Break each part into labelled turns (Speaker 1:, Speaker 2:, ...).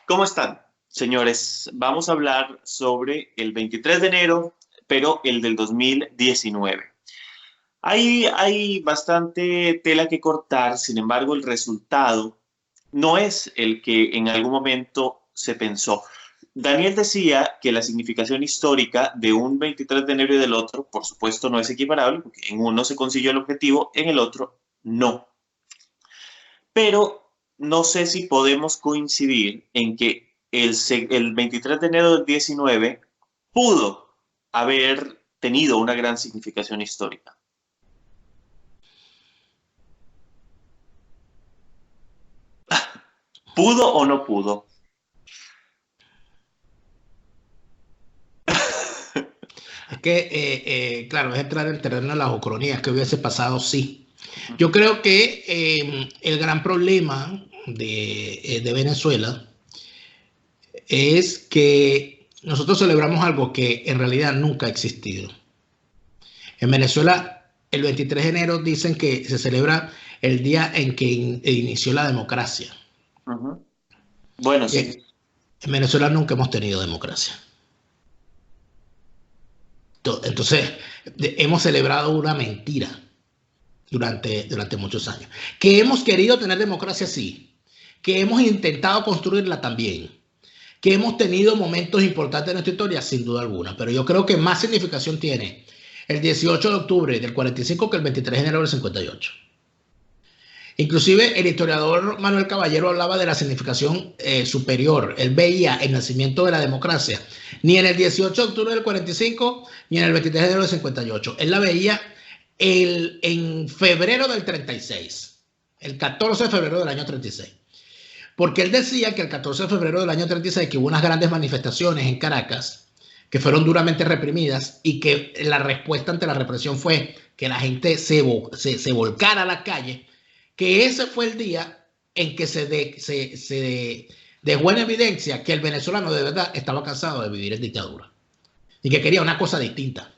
Speaker 1: ¿Cómo están, señores? Vamos a hablar sobre el 23 de enero, pero el del 2019. Hay bastante tela que cortar, sin embargo, el resultado no es el que en algún momento se pensó. Daniel decía que la significación histórica de un 23 de enero y del otro, por supuesto, no es equiparable, porque en uno se consiguió el objetivo, en el otro no. Pero no sé si podemos coincidir en que el 23 de enero del 19 pudo haber tenido una gran significación histórica. ¿Pudo o no pudo?
Speaker 2: Es que, claro, es entrar en el terreno de las ocronías. Que hubiese pasado? Sí. Yo creo que el gran problema de Venezuela es que nosotros celebramos algo que en realidad nunca ha existido. En Venezuela, el 23 de enero dicen que se celebra el día en que inició la democracia.
Speaker 1: Uh-huh. Bueno,
Speaker 2: Y
Speaker 1: sí.
Speaker 2: en Venezuela nunca hemos tenido democracia. Entonces, hemos celebrado una mentira durante muchos años. Que hemos querido tener democracia, sí. Que hemos intentado construirla también. Que hemos tenido momentos importantes en nuestra historia, sin duda alguna. Pero yo creo que más significación tiene el 18 de octubre del 45 que el 23 de enero del 58. Inclusive el historiador Manuel Caballero hablaba de la significación superior. Él veía el nacimiento de la democracia ni en el 18 de octubre del 45 ni en el 23 de enero del 58. Él la veía en febrero del 36, el 14 de febrero del año 36. Porque él decía que el 14 de febrero del año 36 que hubo unas grandes manifestaciones en Caracas que fueron duramente reprimidas y que la respuesta ante la represión fue que la gente se volcara a la calle, que ese fue el día en que se dejó en evidencia que el venezolano de verdad estaba cansado de vivir en dictadura y que quería una cosa distinta.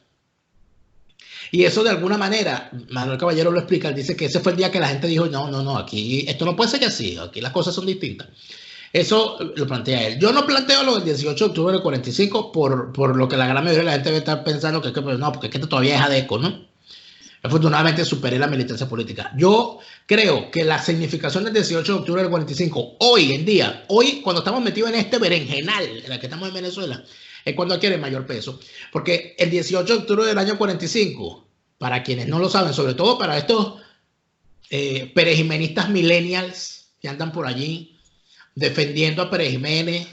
Speaker 2: Y eso de alguna manera, Manuel Caballero lo explica, él dice que ese fue el día que la gente dijo, no, aquí esto no puede ser así, aquí las cosas son distintas. Eso lo plantea él. Yo no planteo lo del 18 de octubre del 45 por lo que la gran mayoría de la gente debe estar pensando que no, porque es que esto todavía es ADECO, ¿no? Afortunadamente superé la militancia política. Yo creo que la significación del 18 de octubre del 45, hoy en día, hoy cuando estamos metidos en este berenjenal en el que estamos en Venezuela, es cuando adquiere mayor peso. Porque el 18 de octubre del año 45, para quienes no lo saben, sobre todo para estos perejimenistas millennials que andan por allí defendiendo a Pérez Jiménez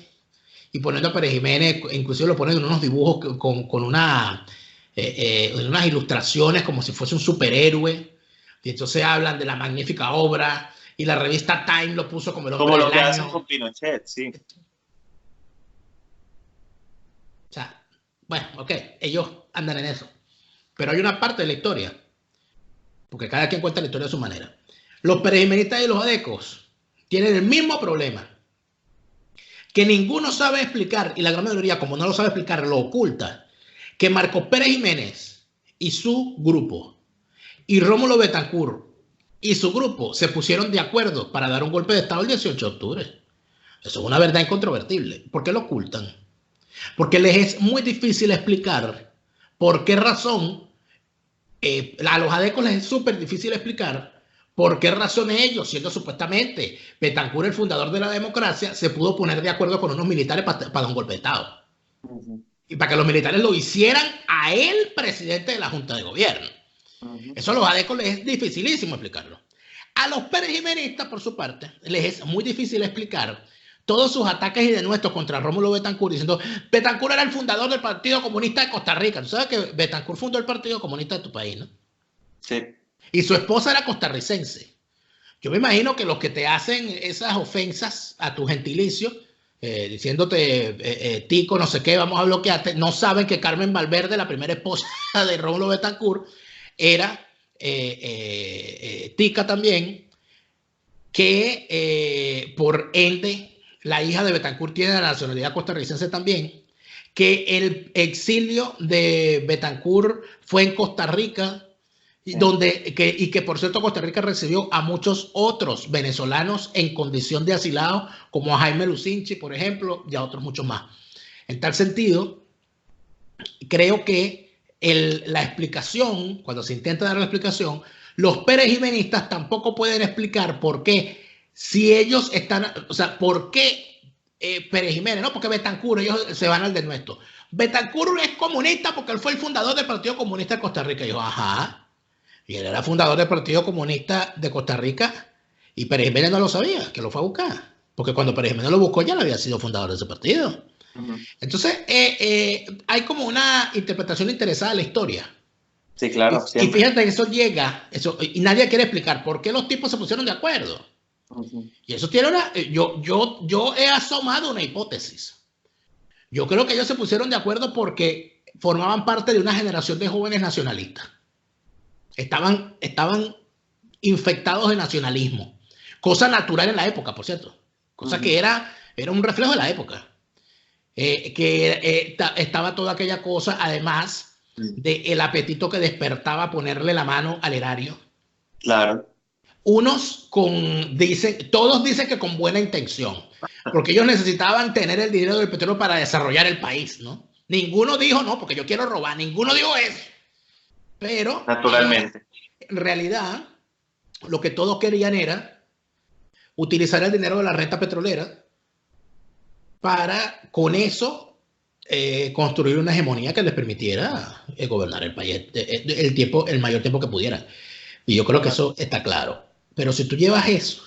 Speaker 2: y poniendo a Pérez Jiménez, inclusive lo ponen en unos dibujos con unas ilustraciones como si fuese un superhéroe, y entonces hablan de la magnífica obra, y la revista Time lo puso como el hombre
Speaker 1: Como lo
Speaker 2: del
Speaker 1: que hacen
Speaker 2: año.
Speaker 1: con Pinochet, sí.
Speaker 2: O sea, bueno, ok, ellos andan en eso. Pero hay una parte de la historia, porque cada quien cuenta la historia a su manera. Los perejimenistas y los adecos tienen el mismo problema, que ninguno sabe explicar, y la gran mayoría, como no lo sabe explicar, lo oculta, que Marcos Pérez Jiménez y su grupo y Rómulo Betancourt y su grupo se pusieron de acuerdo para dar un golpe de Estado el 18 de octubre. Eso es una verdad incontrovertible. ¿Por qué lo ocultan? Porque les es muy difícil explicar por qué razón, a los adecos les es súper difícil explicar por qué razón ellos, siendo supuestamente Betancourt el fundador de la democracia, se pudo poner de acuerdo con unos militares para dar un golpe de Estado.
Speaker 1: Uh-huh.
Speaker 2: Y para que los militares lo hicieran a él, presidente de la Junta de Gobierno.
Speaker 1: Uh-huh.
Speaker 2: Eso a los adecos les es dificilísimo explicarlo. A los perejimenistas, por su parte, les es muy difícil explicar todos sus ataques y denuestos contra Rómulo Betancourt, diciendo Betancourt era el fundador del Partido Comunista de Costa Rica. Tú sabes que Betancourt fundó el Partido Comunista de tu país, ¿no?
Speaker 1: Sí.
Speaker 2: Y su esposa era costarricense. Yo me imagino que los que te hacen esas ofensas a tu gentilicio, diciéndote tico, no sé qué, vamos a bloquearte, no saben que Carmen Valverde, la primera esposa de Rómulo Betancourt, era tica también, que por ende la hija de Betancourt tiene la nacionalidad costarricense también, que el exilio de Betancourt fue en Costa Rica y que por cierto Costa Rica recibió a muchos otros venezolanos en condición de asilado, como a Jaime Lucinchi, por ejemplo, y a otros muchos más. En tal sentido, creo que la explicación, cuando se intenta dar la explicación, los perejimenistas tampoco pueden explicar por qué, si ellos están, o sea, por qué Pérez Jiménez, no, porque Betancur, ellos se van al denuesto. Betancur es comunista porque él fue el fundador del Partido Comunista de Costa Rica. Y yo, ajá. Y él era fundador del Partido Comunista de Costa Rica y Pérez Jiménez no lo sabía, que lo fue a buscar. Porque cuando Pérez Jiménez lo buscó ya no había sido fundador de ese partido. Entonces, hay como una interpretación interesada de la historia.
Speaker 1: Sí, claro.
Speaker 2: Y fíjate que eso llega, y nadie quiere explicar por qué los tipos se pusieron de acuerdo. Y eso tiene una... Yo he asomado una hipótesis. Yo creo que ellos se pusieron de acuerdo porque formaban parte de una generación de jóvenes nacionalistas. Estaban infectados de nacionalismo. Cosa natural en la época, por cierto. Cosa que era un reflejo de la época. Estaba toda aquella cosa, además del apetito que despertaba ponerle la mano al erario.
Speaker 1: Claro.
Speaker 2: Todos dicen que con buena intención, porque ellos necesitaban tener el dinero del petróleo para desarrollar el país, ¿no? Ninguno dijo, no, porque yo quiero robar, ninguno dijo eso. Pero,
Speaker 1: naturalmente,
Speaker 2: en realidad, lo que todos querían era utilizar el dinero de la renta petrolera para, con eso, construir una hegemonía que les permitiera gobernar el país el mayor tiempo que pudieran. Y yo creo que eso está claro. Pero si tú llevas eso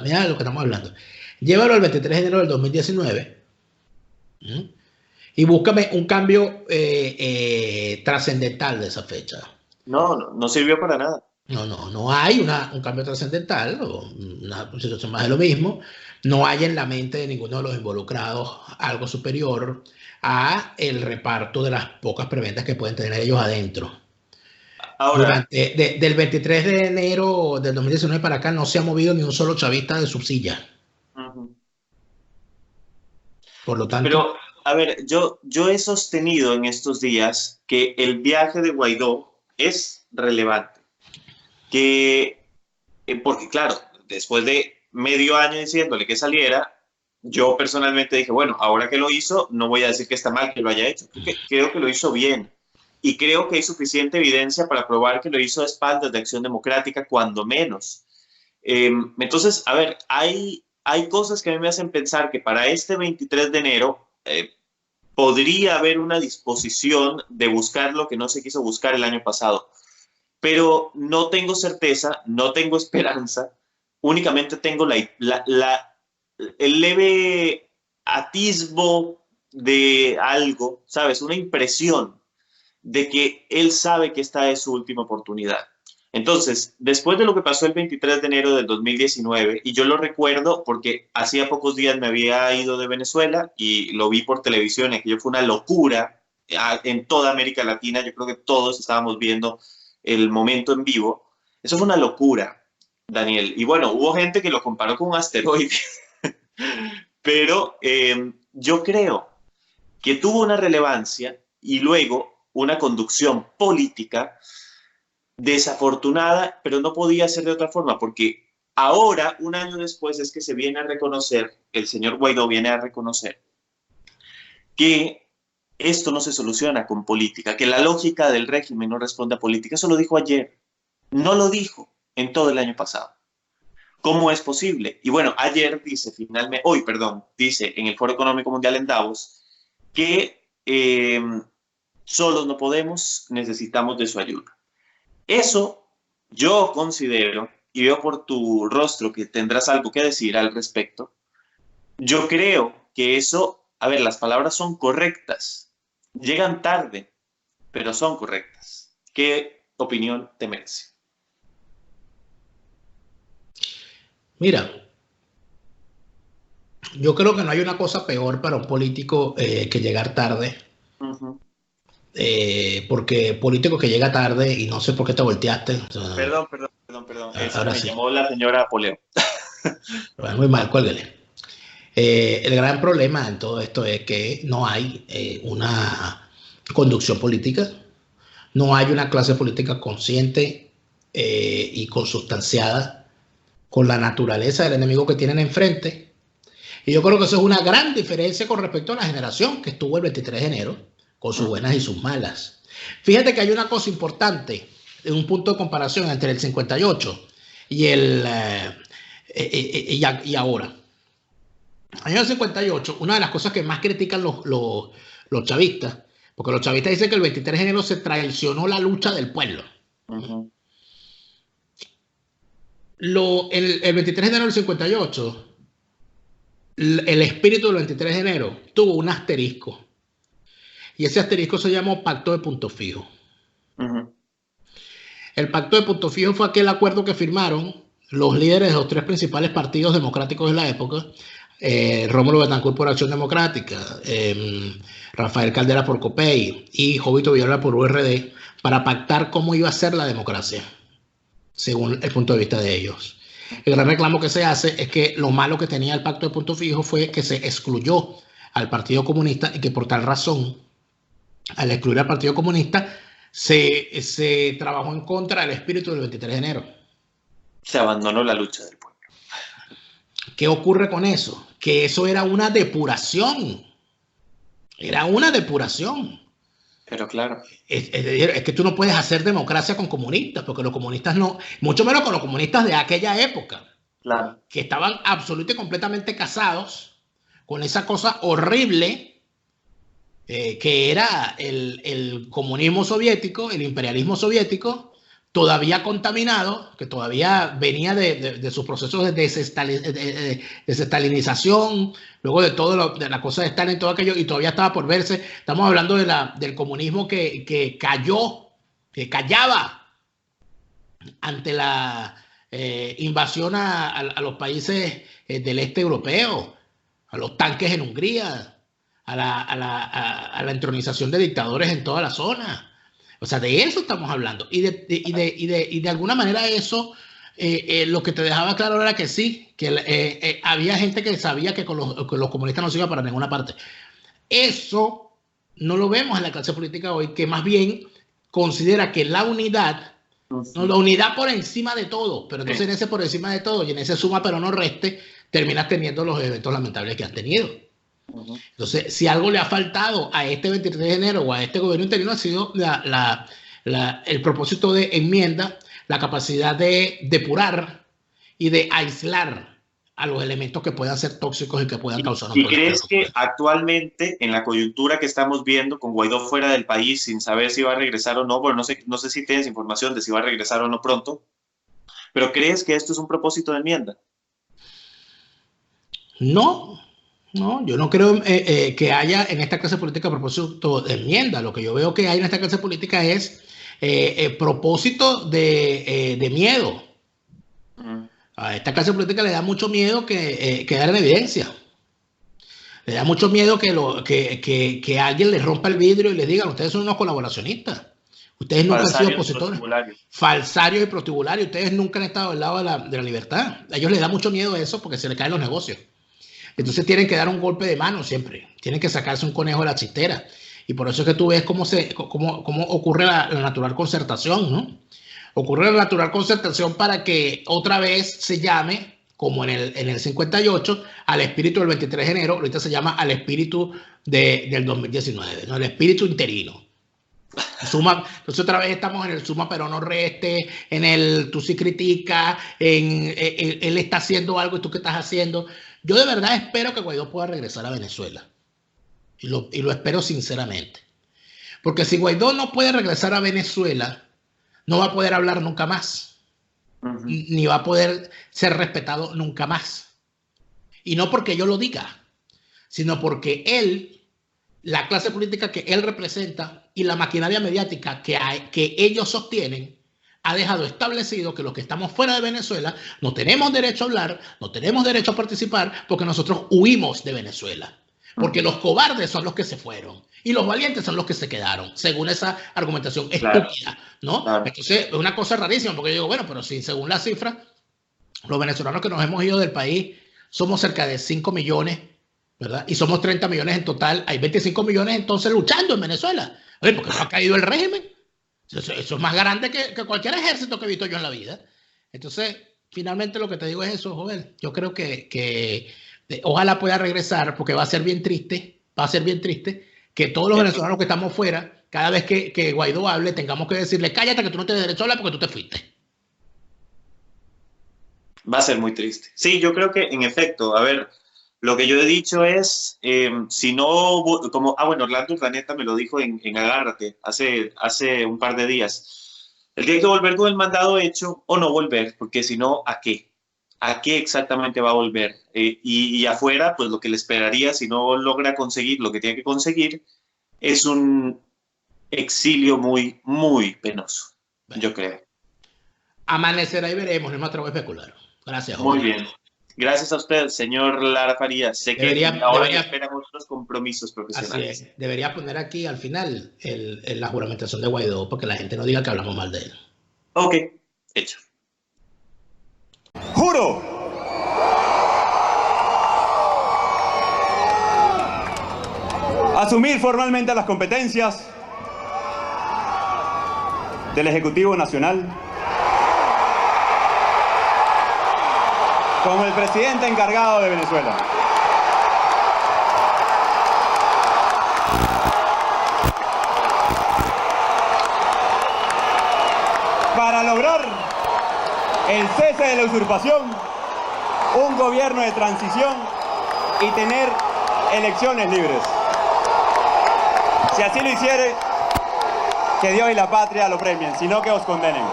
Speaker 2: mira lo que estamos hablando, llévalo al 23 de enero del 2019 y búscame un cambio trascendental de esa fecha.
Speaker 1: No sirvió para nada.
Speaker 2: No hay un cambio trascendental, una situación más de lo mismo. No hay en la mente de ninguno de los involucrados algo superior a el reparto de las pocas preventas que pueden tener ellos adentro. Ahora, del 23 de enero del 2019 para acá no se ha movido ni un solo chavista de su silla. Por lo tanto...
Speaker 1: Pero, a ver, yo he sostenido en estos días que el viaje de Guaidó es relevante. Porque, claro, después de medio año diciéndole que saliera, yo personalmente dije, bueno, ahora que lo hizo, no voy a decir que está mal que lo haya hecho. Creo que lo hizo bien. Y creo que hay suficiente evidencia para probar que lo hizo a espaldas de Acción Democrática, cuando menos. Entonces, a ver, hay cosas que a mí me hacen pensar que para este 23 de enero podría haber una disposición de buscar lo que no se quiso buscar el año pasado. Pero no tengo certeza, no tengo esperanza, únicamente tengo el leve atisbo de algo, ¿sabes? Una impresión de que él sabe que esta es su última oportunidad. Entonces, después de lo que pasó el 23 de enero del 2019, y yo lo recuerdo porque hacía pocos días me había ido de Venezuela y lo vi por televisión, y aquello fue una locura en toda América Latina. Yo creo que todos estábamos viendo el momento en vivo. Eso fue una locura, Daniel. Y bueno, hubo gente que lo comparó con un asteroide. Pero yo creo que tuvo una relevancia y luego una conducción política desafortunada, pero no podía ser de otra forma, porque ahora, un año después, es que se viene a reconocer, el señor Guaidó viene a reconocer que esto no se soluciona con política, que la lógica del régimen no responde a política. Eso lo dijo ayer, no lo dijo en todo el año pasado. ¿Cómo es posible? Y bueno, dice en el Foro Económico Mundial en Davos que solos no podemos, necesitamos de su ayuda. Eso yo considero, y veo por tu rostro que tendrás algo que decir al respecto, yo creo que eso, a ver, las palabras son correctas, llegan tarde, pero son correctas. ¿Qué opinión te merece?
Speaker 2: Mira, yo creo que no hay una cosa peor para un político que llegar tarde. Porque político que llega tarde, y no sé por qué te volteaste. O sea,
Speaker 1: perdón. Eso me llamó la señora Poleo.
Speaker 2: Muy mal, cuélguele. El gran problema en todo esto es que no hay una conducción política, no hay una clase política consciente y consustanciada con la naturaleza del enemigo que tienen enfrente. Y yo creo que eso es una gran diferencia con respecto a la generación que estuvo el 23 de enero, con sus buenas y sus malas. Fíjate que hay una cosa importante, un punto de comparación entre el 58 y ahora. En el 58, una de las cosas que más critican los chavistas, porque los chavistas dicen que el 23 de enero se traicionó la lucha del pueblo. El 23 de enero del 58, el espíritu del 23 de enero tuvo un asterisco. Y ese asterisco se llamó Pacto de Punto Fijo. El Pacto de Punto Fijo fue aquel acuerdo que firmaron los líderes de los tres principales partidos democráticos de la época, Rómulo Betancourt por Acción Democrática, Rafael Caldera por COPEI y Jovito Villarreal por URD, para pactar cómo iba a ser la democracia, según el punto de vista de ellos. El gran reclamo que se hace es que lo malo que tenía el Pacto de Punto Fijo fue que se excluyó al Partido Comunista y que por tal razón, al excluir al Partido Comunista, se trabajó en contra del espíritu del 23 de enero.
Speaker 1: Se abandonó la lucha del pueblo.
Speaker 2: ¿Qué ocurre con eso? Que eso era una depuración. Era una depuración.
Speaker 1: Pero claro.
Speaker 2: Es que tú no puedes hacer democracia con comunistas, porque los comunistas no, mucho menos con los comunistas de aquella época,
Speaker 1: claro,
Speaker 2: que estaban absolutamente y completamente casados con esa cosa horrible que era el comunismo soviético, el imperialismo soviético, todavía contaminado, que todavía venía de sus procesos de desestalinización, luego de todo de la cosa de Stalin, todo aquello, y todavía estaba por verse. Estamos hablando del comunismo que cayó, que callaba ante la invasión a los países del este europeo, a los tanques en Hungría, a la entronización de dictadores en toda la zona. O sea, de eso estamos hablando. Y de alguna manera eso, lo que te dejaba claro era que sí, que había gente que sabía que con los comunistas no se iba para ninguna parte. Eso no lo vemos en la clase política hoy, que más bien considera que la unidad, no, la unidad por encima de todo, pero entonces en ese por encima de todo y en ese suma pero no reste, terminas teniendo los eventos lamentables que han tenido. Entonces, si algo le ha faltado a este 23 de enero o a este gobierno interino ha sido el propósito de enmienda, la capacidad de depurar y de aislar a los elementos que puedan ser tóxicos y que puedan causar un problema.
Speaker 1: ¿Y crees que actualmente, en la coyuntura que estamos viendo, con Guaidó fuera del país, sin saber si va a regresar o no, bueno, no sé si tienes información de si va a regresar o no pronto, pero crees que esto es un propósito de enmienda?
Speaker 2: No, yo no creo que haya en esta clase política propósito de enmienda. Lo que yo veo que hay en esta clase política es propósito de miedo. A esta clase política le da mucho miedo quedar en evidencia. Le da mucho miedo que alguien les rompa el vidrio y les diga: ustedes son unos colaboracionistas. Ustedes nunca han sido opositores. Falsarios y prostibularios. Ustedes nunca han estado del lado de la libertad. A ellos les da mucho miedo eso porque se les caen los negocios. Entonces tienen que dar un golpe de mano siempre. Tienen que sacarse un conejo de la chistera. Y por eso es que tú ves cómo ocurre la natural concertación, ¿no? Ocurre la natural concertación para que otra vez se llame, como en el 58, al espíritu del 23 de enero. Ahorita se llama al espíritu del 2019, ¿no? El espíritu interino. Entonces otra vez estamos en el suma pero no reste, en el tú sí criticas, en él está haciendo algo y tú qué estás haciendo. Yo de verdad espero que Guaidó pueda regresar a Venezuela. Y lo espero sinceramente. Porque si Guaidó no puede regresar a Venezuela, no va a poder hablar nunca más. Ni va a poder ser respetado nunca más. Y no porque yo lo diga, sino porque él, la clase política que él representa y la maquinaria mediática que ellos sostienen, ha dejado establecido que los que estamos fuera de Venezuela no tenemos derecho a hablar, no tenemos derecho a participar, porque nosotros huimos de Venezuela. Porque los cobardes son los que se fueron y los valientes son los que se quedaron, según esa argumentación estúpida, ¿no? Claro. Entonces, es una cosa rarísima, porque yo digo, bueno, pero si según las cifras, los venezolanos que nos hemos ido del país somos cerca de 5 millones, ¿verdad? Y somos 30 millones en total, hay 25 millones entonces luchando en Venezuela. Oye, ¿por qué no ha caído el régimen? Eso es más grande que cualquier ejército que he visto yo en la vida. Entonces, finalmente lo que te digo es eso, Joel. Yo creo que ojalá pueda regresar, porque va a ser bien triste, que todos los venezolanos que estamos fuera, cada vez que Guaidó hable, tengamos que decirle, cállate que tú no tienes derecho a hablar porque tú te fuiste.
Speaker 1: Va a ser muy triste. Sí, yo creo que en efecto, a ver, lo que yo he dicho es, si no, como, bueno, Orlando Urdaneta me lo dijo en Agárrate hace un par de días. Él tiene que volver con el mandado hecho o no volver, porque si no, ¿a qué? ¿A qué exactamente va a volver? Y afuera, pues lo que le esperaría, si no logra conseguir lo que tiene que conseguir, es un exilio muy, muy penoso,
Speaker 2: Bueno,
Speaker 1: yo creo.
Speaker 2: amanecerá y veremos, no me atrevo a especular. Gracias,
Speaker 1: Muy
Speaker 2: Joel.
Speaker 1: bien. Gracias a usted, señor Lara Farías. Sé que ahora le esperan otros compromisos profesionales.
Speaker 2: Así es. Debería poner aquí al final la juramentación de Guaidó, porque la gente no diga que hablamos mal de él.
Speaker 1: Ok, hecho.
Speaker 3: Juro asumir formalmente las competencias del Ejecutivo Nacional como el presidente encargado de Venezuela. Para lograr el cese de la usurpación, un gobierno de transición y tener elecciones libres. Si así lo hiciere, que Dios y la patria lo premien, sino que os condenen.